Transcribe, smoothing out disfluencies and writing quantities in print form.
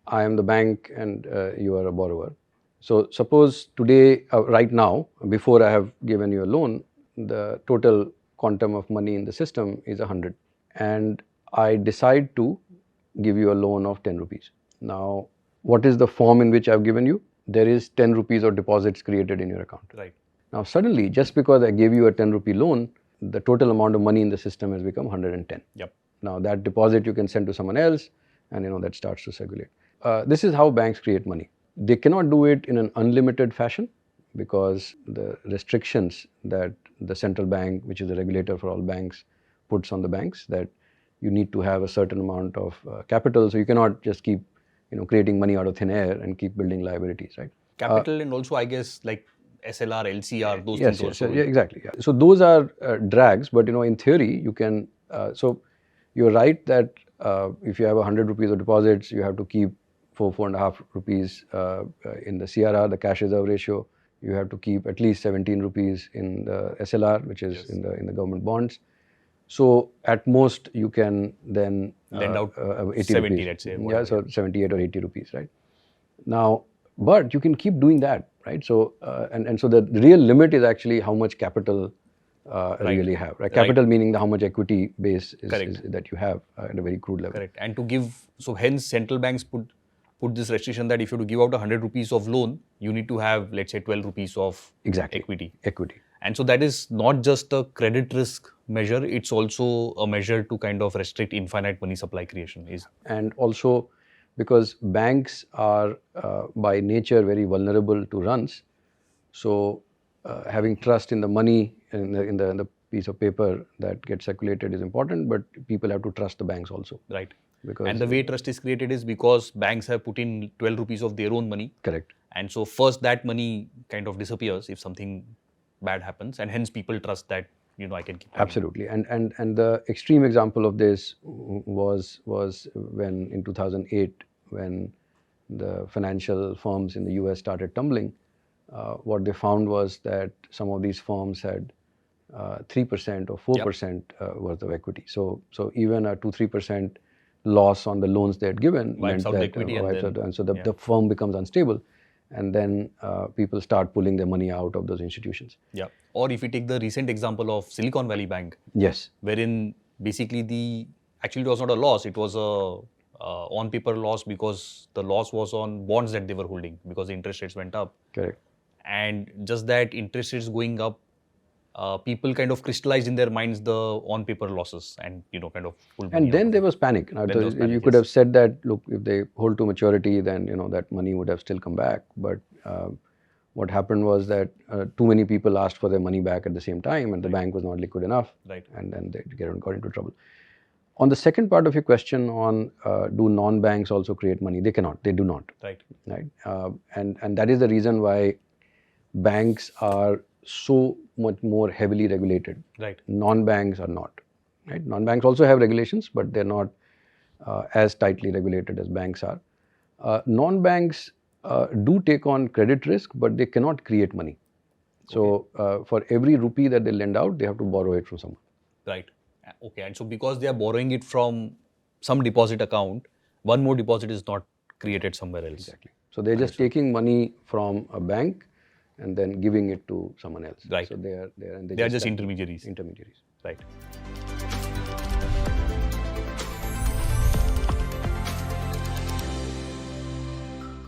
I am the bank and you are a borrower. So suppose today, right now, before I have given you a loan, the total quantum of money in the system is 100, and I decide to give you a loan of 10 rupees. Now, what is the form in which I have given you? There is 10 rupees of deposits created in your account. Right. Now, suddenly, just because I gave you a 10 rupee loan, the total amount of money in the system has become 110. Yep. Now, that deposit you can send to someone else, and that starts to circulate. This is how banks create money. They cannot do it in an unlimited fashion because the restrictions that the central bank, which is the regulator for all banks, puts on the banks, that you need to have a certain amount of capital. So you cannot just keep creating money out of thin air and keep building liabilities, right? Capital and also, I guess, like SLR, LCR, those yes, things also. Yeah, exactly. Yeah. So those are drags, but in theory, you can. So you're right that if you have 100 rupees of deposits, you have to keep 4.5 rupees in the CRR, the cash reserve ratio. You have to keep at least 17 rupees in the SLR, which is in the government bonds. So at most you can then lend out 80 70, rupees. let's say. Yeah, so 78 or 80 rupees, right? Now, but you can keep doing that, right? So and so the real limit is actually how much capital really have, right? Capital meaning how much equity base is that you have at a very crude level. Correct. And to give, so hence central banks put this restriction that if you have to give out 100 rupees of loan, you need to have, let's say, 12 rupees of equity. And so that is not just a credit risk measure, it's also a measure to kind of restrict infinite money supply creation. And also because banks are by nature very vulnerable to runs, so having trust in the money in the piece of paper that gets circulated is important, but people have to trust the banks also. Right. And the way trust is created is because banks have put in 12 rupees of their own money. Correct. And so first that money kind of disappears if something bad happens, and hence people trust that I can keep. Absolutely. And the extreme example of this was when in 2008, when the financial firms in the US started tumbling, what they found was that some of these firms had 3% or 4% worth of equity. So even a 2-3% loss on the loans they had given wipes out the equity, and so the firm becomes unstable, and then people start pulling their money out of those institutions. Yeah. Or if you take the recent example of Silicon Valley Bank, yes, wherein basically actually it was not a loss, it was a on paper loss because the loss was on bonds that they were holding because the interest rates went up. Correct. And just that interest rates going up, people kind of crystallized in their minds the on-paper losses and kind of pulled money. And then there was panic. Now, you could have said that, look, if they hold to maturity, then that money would have still come back. But what happened was that too many people asked for their money back at the same time, and the bank was not liquid enough. Right. And then they got into trouble. On the second part of your question on do non-banks also create money? They cannot. They do not. Right. Right. And that is the reason why banks are so much more heavily regulated. Right. Non-banks are not. Right. Non-banks also have regulations, but they're not as tightly regulated as banks are. Non-banks do take on credit risk, but they cannot create money. So for every rupee that they lend out, they have to borrow it from someone. Right. Okay. And so because they are borrowing it from some deposit account, one more deposit is not created somewhere else. Exactly. So they're just taking money from a bank and then giving it to someone else. Right. So they are just intermediaries. Intermediaries. Right.